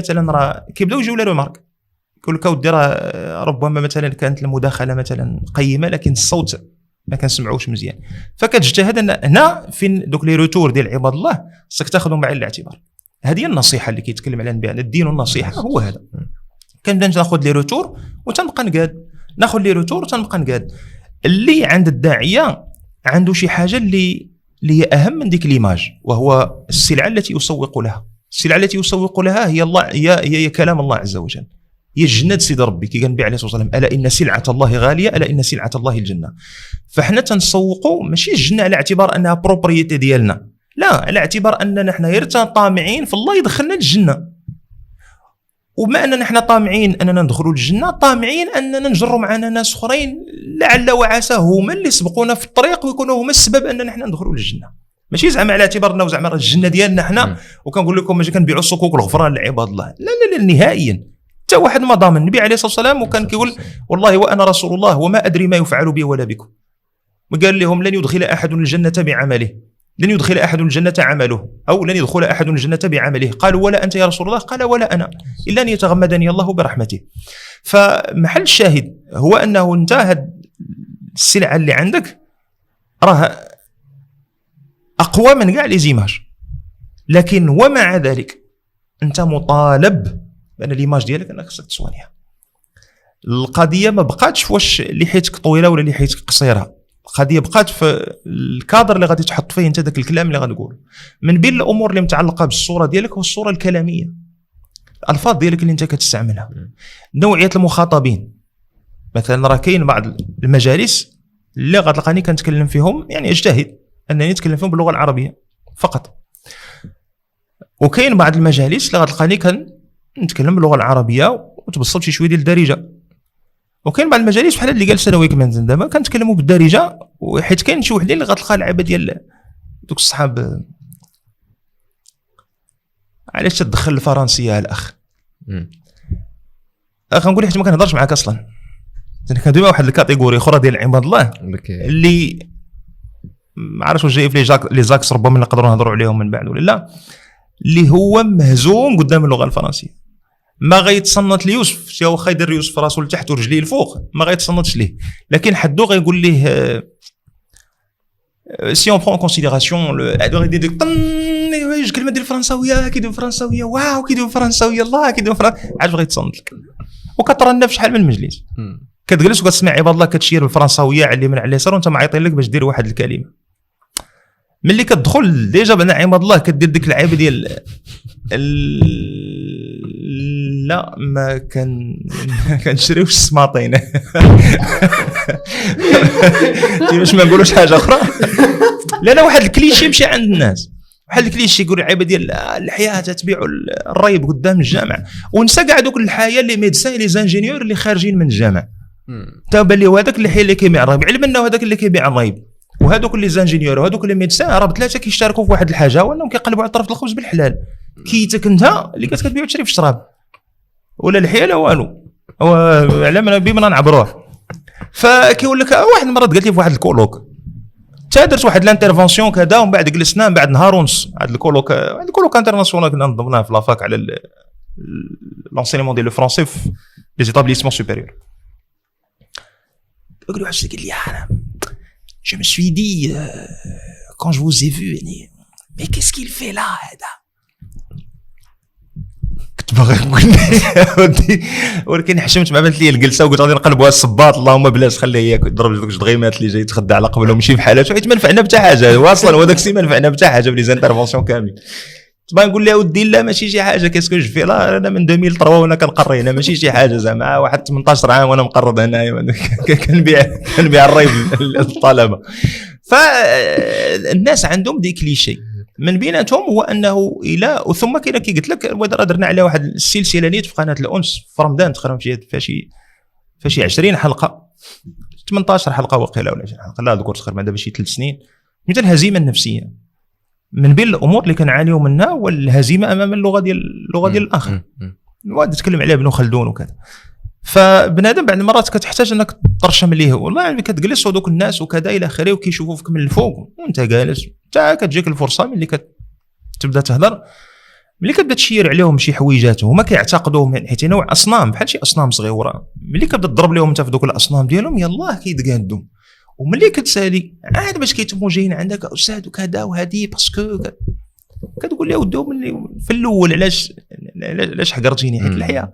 مثلا راه كيبداو يجيو لا ريمارك، يقول لك اودي راه ربما مثلا كانت المداخله مثلا قيمه لكن الصوت ما كنسمعوش مزيان. فكتجتهد ان هنا فين دوك لي روتور ديال عباد الله خصك تاخذهم بعين الاعتبار. هذه النصيحه اللي كيتكلم عليها النبي، الدين والنصيحه هو هذا. كنبدا ناخذ لي روتور وتنبقى نقاد، ناخذ لي روتور وتنبقى نقاد. اللي عند الداعيه عنده شي حاجه اللي هي اهم من ديك ليماج، وهو السلعه التي يسوق لها. السلعه التي يسوق لها هي الله، هي كلام الله عز وجل، هي الجنة سيد ربي. كي قال النبي عليه الصلاه والسلام الا ان سلعه الله غاليه، الا ان سلعه الله الجنه. فاحنا تنسوقوا ماشي الجنه على اعتبار انها بروبريتي ديالنا، لا، على اعتبار اننا حنا غير طامعين في الله يدخلنا للجنه. وبما اننا حنا طامعين اننا ندخلوا للجنه، طامعين اننا نجروا معنا ناس اخرين لعل وعسى هما اللي سبقونا في الطريق ويكونوا هما السبب اننا حنا ندخلوا للجنه. ماشي زعما على اعتبار انه زعما الجنه ديالنا حنا وكنقول لكم ماشي كنبيعوا الصكوك والغفران لعباد الله. لا لا لا نهائيا. حتى واحد ما ضامن. النبي عليه الصلاه والسلام وكان كيقول والله وانا رسول الله وما ادري ما يفعل بي ولا بكم. وقال لهم لن يدخل احد الجنه بعمله، لن يدخل احد الجنه عمله، او لن يدخل احد الجنه بعمله. قالوا ولا انت يا رسول الله؟ قال ولا انا، الا ان يتغمدني الله برحمته. فمحل الشاهد هو انه انت السلعه اللي عندك راه اقوى من كاع لي زيماج، لكن ومع ذلك انت مطالب بان ليماج ديالك انك خصك تصونيها. القضيه ما بقاتش واش لحيتك طويله ولا لحيتك قصيره، القضيه بقات في الكادر اللي غادي تحط فيه انت داك الكلام اللي غتقول. من بين الامور اللي متعلقه بالصوره ديالك هو الصوره الكلاميه، الالفاظ ديالك اللي انت كتستعملها، نوعيه المخاطبين. مثلا راه كاين بعض المجالس اللي غتلقاني كنتكلم فيهم، يعني اجتهد انني نتكلم فيهم باللغه العربيه فقط، وكاين بعض المجالس اللي غتلقاني نتكلم باللغه العربيه وتبسط شي شويه ديال الدارجه، وكاين بعض المجالس بحال اللي جالس انا وياك من دابا كنتكلموا بالدارجه، وحيت كاين شي وحدين اللي غتلقى اللعبه ديال دوك الصحاب علاش تدخل الفرنسيه الاخ. غنقول لك حيت ما كنهضرش معاك اصلا، انا كندوي مع واحد الكاتيجوري اخرى ديال عباد الله اللي ما عرفتش واش جاي في لي زاكس ربما نقدروا نهضروا عليهم من بعد ولا لا، اللي هو مهزوم قدام اللغه الفرنسيه. ما غيتصنت ليوسف، شي واخا يدير يوسف راسو لتحت ورجليه الفوق ما غيتصنتش ليه، لكن حدو غيقول ليه سي اون برون كونسيديراسيون ديك الكلمه ديال الفرنساويه كيدوي فرنساويه، واو كيدوي فرنساويه، الله كيدوي فرنساويه، عاد غيتصنت لك. وكترنى في شحال من مجلس كتجلس وكتسمع عباد الله كتشير بالفرنساويه على اليمين على اليسار وانت معيطين لك باش دير واحد الكلمه. ملي كتدخل ديجا بان عباد الله كدير ديك اللعيبه ديال لا ما كنشريوش السماطين باش ما نقولوش حاجه اخرى. لا واحد الكليشي مشي عند الناس، واحد الكليشي يقول العيبه ديال الحياه تبيعوا الريب قدام الجامع، ونسى كاع دوك الحياه اللي ميدسان لي زانجينيور اللي خارجين من الجامع تبان لي هذاك اللي حي اللي كيبيع الريب، علما انه هذاك اللي كيبيع الريب وهذوك اللي زانجينيور وهذوك اللي ميدسان راه بثلاثه كيشتركوا في واحد الحاجه، وانهم كيقلبوا على طرف الخبز بالحلال. كيتك انت اللي كتبيع وتشري في الشراب ولا الحياه لا والو، هو علمنا بما نعبروه. فكيقول لك واحد المره قالت لي في واحد الكولوك تا درت واحد لانترفونسيون كذا، ومن بعد جلسنا من بعد نهار ونص. هذا الكولوك انترناسيونال كنا نضمناه في لافاك على لونسينمون ديال الفرونسي في لي زيتابليسمون سوبيريور. قال لي واحد قال لي انا je me suis dit quand je vous ai vu mais qu'est-ce qu'il fait là هذا. كنت باغي نقول ولكن حشمت مع بنت لي الجلسه وقلت غادي نقلبوها الصباط، اللهم بلاش خليه يضرب دوك الدغيمات اللي جاي يتخدع على قبله ومشي بحالته، حيت ما نفعنا حتى حاجه واصلا، وداك السي ما نفعنا حتى حاجه بلي زانترفونسيون كامل. تبغي نقول لها ودي لا ماشي شي حاجه كاسكو جو في لا، انا من 2003 وانا كنقري هنا، ماشي شي حاجه زعما واحد 18 عام وانا مقرض هنايا كنبيع الريب للطلبه. فالناس عندهم دي كليشي من بيناتهم هو انه الى ثم كاين كي قلت لك درنا على واحد السلسله نيت في قناه الانس في رمضان تقريبا فشي 20 حلقه 18 حلقه وقيله ولا 20 حلقه لا اذكر تقريبا دابا شي 3 سنين. مثل الهزيمه النفسيه من بين الامور اللي كنعانيو منها والهزيمه امام اللغه ديال الاخر، الواد تكلم عليها ابن خلدون وكذا. فبنادم بعض المرات كتحتاج انك ترشم ليه والله، يعني كتجلس ودوك الناس وكذا الى اخره وكيشوفوا فيك من الفوق وانت جالس، حتى كتجيك الفرصه ملي كتبدا تهضر ملي كتبدا تشير عليهم شي حويجات هما كيعتقدوهم حيت نوع اصنام بحال شي اصنام صغيره، ملي كتبدا تضرب لهم انت في دوك الاصنام ديالهم يلاه كيتقادوا. وملي كتسالي عاد باش كيتموا جايين عندك استاذ وكذا وهذه باسكو كتقول له ودو في الاول علاش حقرتيني حيت الحياه